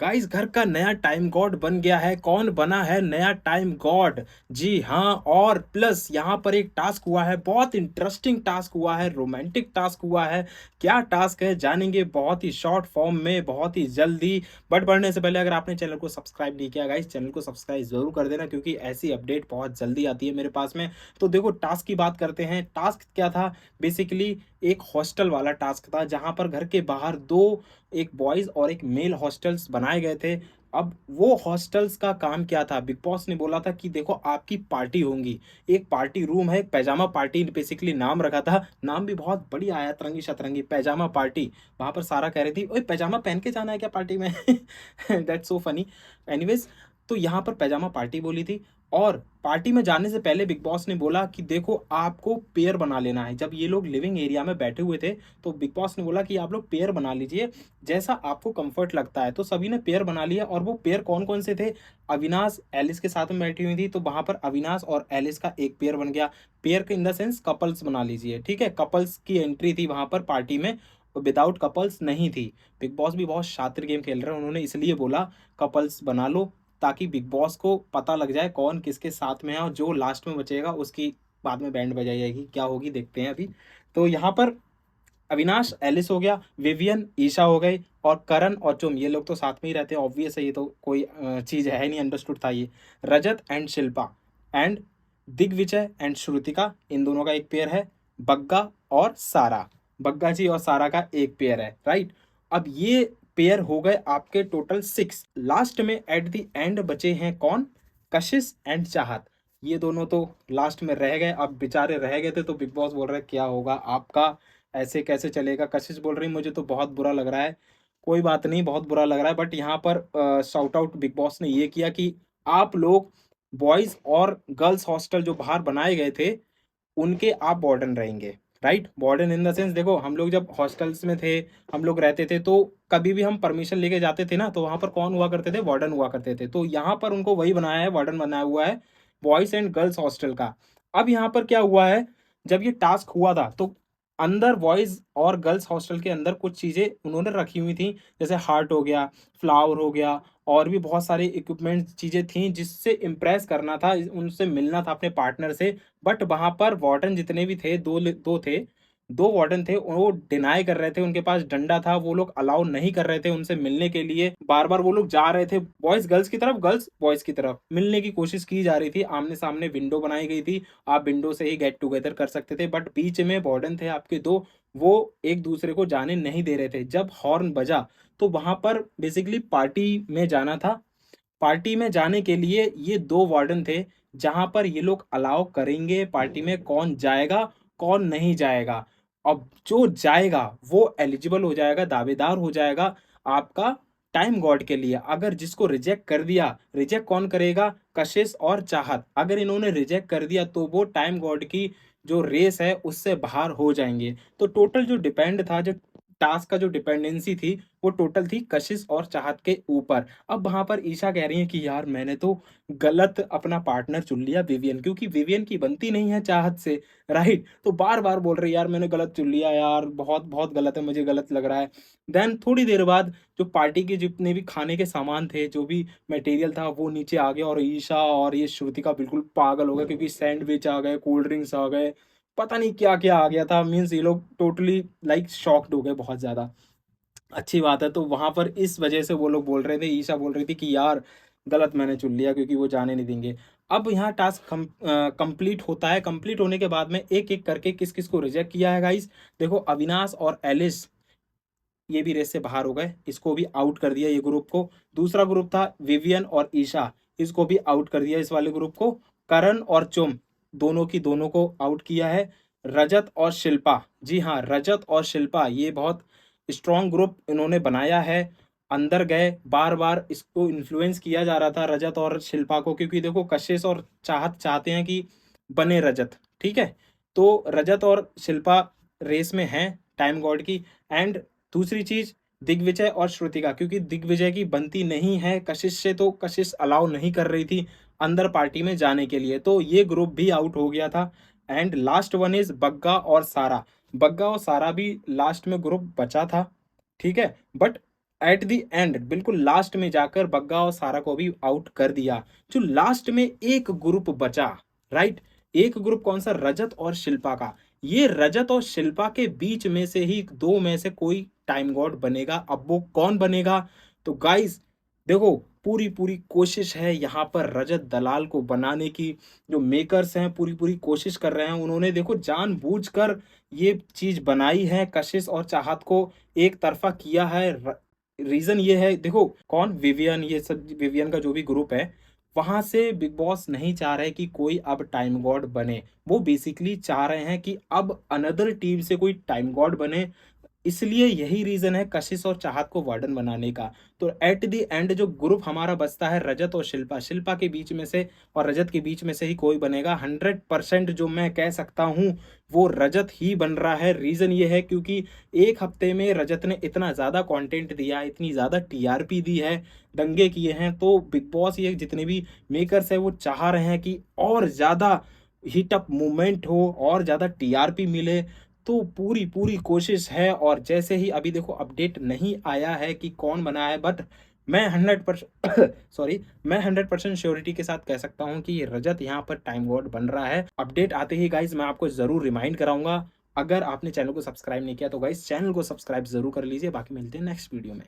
Guys घर का नया टाइम गॉड बन गया है। कौन बना है नया टाइम गॉड? जी हाँ, और प्लस यहाँ पर एक टास्क हुआ है, बहुत इंटरेस्टिंग टास्क हुआ है, रोमांटिक टास्क हुआ है। क्या टास्क है जानेंगे बहुत ही शॉर्ट फॉर्म में, बहुत ही जल्दी। बट बढ़ने से पहले अगर आपने चैनल को सब्सक्राइब नहीं किया गाइस, चैनल को सब्सक्राइब जरूर कर देना, क्योंकि ऐसी अपडेट बहुत जल्दी आती है मेरे पास में। तो देखो टास्क की बात करते हैं। टास्क क्या था? बेसिकली एक हॉस्टल वाला टास्क था, जहां पर घर के बाहर दो, एक बॉयज और एक मेल हॉस्टल्स बनाए गए थे। अब वो हॉस्टल्स का काम क्या था? बिग बॉस ने बोला था कि देखो आपकी पार्टी होंगी, एक पार्टी रूम है, एक पैजामा पार्टी बेसिकली नाम रखा था। नाम भी बहुत बढ़िया आया, तरंगी शतरंगी, पैजामा पार्टी। वहां पर सारा कह रही थी ओए पैजामा पहन के जाना है क्या पार्टी में? That's so funny. एनीवेज, तो यहाँ पर पैजामा पार्टी बोली थी। और पार्टी में जाने से पहले बिग बॉस ने बोला कि देखो आपको पेयर बना लेना है। जब ये लोग लिविंग एरिया में बैठे हुए थे, तो बिग बॉस ने बोला कि आप लोग पेयर बना लीजिए, जैसा आपको कंफर्ट लगता है। तो सभी ने पेयर बना लिया। और वो पेयर कौन कौन से थे? अविनाश एलिस के साथ में बैठी हुई थी, तो वहां पर अविनाश और एलिस का एक पेयर बन गया। पेयर के इन द सेंस कपल्स बना लीजिए, ठीक है? कपल्स की एंट्री थी वहां पर पार्टी में, विदाउट कपल्स नहीं थी। बिग बॉस भी बहुत शातिर गेम खेल रहे हैं, उन्होंने इसलिए बोला कपल्स बना लो, ताकि बिग बॉस को पता लग जाए कौन किसके साथ में है, और जो लास्ट में बचेगा उसकी बाद में बैंड बजाई जाएगी। क्या होगी देखते हैं अभी। तो यहाँ पर अविनाश एलिस हो गया, विवियन ईशा हो गई, और करण और चुम, ये लोग तो साथ में ही रहते हैं, ऑब्वियस है, ये तो कोई चीज है नहीं, अंडरस्टूड था ये। Rajat and Shilpa, and Digvijay and Shrutika, इन दोनों का एक पेयर है। बग्गा और सारा, बग्गा जी और सारा का एक पेयर है, राइट? अब ये पेयर हो गए आपके टोटल 6। लास्ट में एट द एंड बचे हैं कौन? कशिश एंड चाहत। ये दोनों तो लास्ट में रह गए। अब बेचारे रह गए थे, तो बिग बॉस बोल रहे क्या होगा आपका, ऐसे कैसे चलेगा? कशिश बोल रही मुझे तो बहुत बुरा लग रहा है। कोई बात नहीं, बहुत बुरा लग रहा है, बट यहाँ पर शाउट आउट बिग बॉस ने ये किया कि आप लोग बॉयज और गर्ल्स हॉस्टल जो बाहर बनाए गए थे, उनके आप वार्डन रहेंगे, right? Warden in the sense, देखो हम लोग जब हॉस्टल्स में थे, हम लोग रहते थे, तो कभी भी हम परमिशन लेके जाते थे ना, तो वहां पर कौन हुआ करते थे? वार्डन हुआ करते थे। तो यहाँ पर उनको वही बनाया है, वार्डन बनाया हुआ है बॉयज एंड गर्ल्स हॉस्टल का। अब यहाँ पर क्या हुआ है? जब ये टास्क हुआ था, तो अंदर बॉयज और गर्ल्स हॉस्टल के अंदर कुछ चीजें उन्होंने रखी हुई थी, जैसे हार्ट हो गया, फ्लावर हो गया, और भी बहुत सारी इक्विपमेंट चीजें थी, जिससे इम्प्रेस करना था, उनसे मिलना था अपने पार्टनर से। बट वहां पर वार्डन जितने भी थे, दो थे, दो वार्डन थे, वो डिनाई कर रहे थे, उनके पास डंडा था, वो लोग अलाउ नहीं कर रहे थे उनसे मिलने के लिए। बार बार वो लोग जा रहे थे बॉयज गर्ल्स की तरफ, गर्ल्स बॉयज की तरफ, मिलने की कोशिश की जा रही थी। आमने सामने विंडो बनाई गई थी, आप विंडो से ही गेट टुगेदर कर सकते थे, बट बीच में वार्डन थे आपके दो, वो एक दूसरे को जाने नहीं दे रहे थे। जब हॉर्न बजा, तो वहां पर बेसिकली पार्टी में जाना था। पार्टी में जाने के लिए ये दो वार्डन थे, जहां पर ये लोग अलाउ करेंगे पार्टी में कौन जाएगा, कौन नहीं जाएगा। अब जो जाएगा वो एलिजिबल हो जाएगा, दावेदार हो जाएगा आपका टाइम गॉड के लिए। अगर जिसको रिजेक्ट कर दिया, रिजेक्ट कौन करेगा? कशिश और चाहत। अगर इन्होंने रिजेक्ट कर दिया, तो वो टाइम गॉड की जो रेस है उससे बाहर हो जाएंगे। तो टोटल जो डिपेंड था, जो टास्क का जो डिपेंडेंसी थी, वो टोटल थी कशिश और चाहत के ऊपर। अब वहां पर ईशा कह रही है कि यार मैंने तो गलत अपना पार्टनर चुन लिया विवियन, क्योंकि विवियन की बनती नहीं है चाहत से, राइट? तो बार बार बोल रही यार मैंने गलत चुन लिया यार, बहुत बहुत गलत है, मुझे गलत लग रहा है। देन थोड़ी देर बाद जो पार्टी के जितने भी खाने के सामान थे, जो भी मटेरियल था, वो नीचे आ गया, और ईशा और ये श्रुतिका बिल्कुल पागल हो गए, क्योंकि सैंडविच आ गए, कोल्ड ड्रिंक्स आ गए, पता नहीं क्या क्या आ गया था। मीन्स ये लोग टोटली लाइक शॉक्ड हो गए बहुत ज्यादा। अच्छी बात है। तो वहां पर इस वजह से वो लोग बोल रहे थे, ईशा बोल रही थी कि यार गलत मैंने चुन लिया, क्योंकि वो जाने नहीं देंगे। अब यहाँ टास्क कंप्लीट होता है। कंप्लीट होने के बाद में एक एक करके किस किस को रिजेक्ट किया है गाइस। देखो अविनाश और एलिस, ये भी रेस से बाहर हो गए, इसको भी आउट कर दिया ये ग्रुप को। दूसरा ग्रुप था विवियन और ईशा, इसको भी आउट कर दिया इस वाले ग्रुप को। करण और चुम, दोनों की दोनों को आउट किया है। रजत और शिल्पा, जी हाँ, रजत और शिल्पा, ये बहुत स्ट्रॉन्ग ग्रुप इन्होंने बनाया है। अंदर गए, बार बार इसको इन्फ्लुएंस किया जा रहा था रजत और शिल्पा को, क्योंकि देखो कशिश और चाहत चाहते हैं कि बने रजत, ठीक है? तो रजत और शिल्पा रेस में हैं टाइम गॉड की। एंड दूसरी चीज, दिग्विजय और श्रुतिका, क्योंकि दिग्विजय की बनती नहीं है कशिश से, तो कशिश अलाउ नहीं कर रही थी अंदर पार्टी में जाने के लिए, तो ये ग्रुप भी आउट हो गया था। And last one is Bagga और सारा। बग्गा और सारा भी लास्ट में ग्रुप बचा था, ठीक है? बट एट द एंड बिल्कुल लास्ट में जाकर बग्गा और सारा को भी आउट कर दिया। जो लास्ट में एक ग्रुप बचा, राइट, एक ग्रुप कौन सा, रजत और शिल्पा का। ये रजत और शिल्पा के बीच में से ही दो में से कोई टाइम गॉड बनेगा। अब वो कौन बनेगा? तो गाइस देखो, पूरी पूरी कोशिश है यहाँ पर रजत दलाल को बनाने की। जो मेकर्स हैं पूरी पूरी कोशिश कर रहे हैं, उन्होंने देखो जानबूझकर ये चीज बनाई है, कशिश और चाहत को एक तरफा किया है। रीजन ये है, देखो कौन, विवियन, ये सब विवियन का जो भी ग्रुप है, वहां से बिग बॉस नहीं चाह रहे कि कोई अब टाइम गॉड बने। वो बेसिकली चाह रहे हैं कि अब अनदर टीम से कोई टाइम गॉड बने। इसलिए यही रीजन है कशिश और चाहत को वार्डन बनाने का। तो एट द एंड जो ग्रुप हमारा बचता है रजत और शिल्पा, शिल्पा के बीच में से और रजत के बीच में से ही कोई बनेगा। 100% जो मैं कह सकता हूं वो रजत ही बन रहा है। रीजन ये है क्योंकि एक हफ्ते में रजत ने इतना ज्यादा कंटेंट दिया है, इतनी ज्यादा टीआरपी दी है, दंगे किए हैं। तो बिग बॉस ये जितने भी मेकर्स है वो चाह रहे हैं कि और ज्यादा हिट अप मूवमेंट हो और ज्यादा टीआरपी मिले। तो पूरी पूरी कोशिश है। और जैसे ही अभी देखो अपडेट नहीं आया है कि कौन बना है, बट मैं 100% सॉरी, मैं 100% श्योरिटी के साथ कह सकता हूं कि ये रजत यहाँ पर टाइम गॉड बन रहा है। अपडेट आते ही गाइज मैं आपको जरूर रिमाइंड कराऊंगा। अगर आपने चैनल को सब्सक्राइब नहीं किया तो गाइज चैनल को सब्सक्राइब जरूर कर लीजिए। बाकी मिलते हैं नेक्स्ट वीडियो में।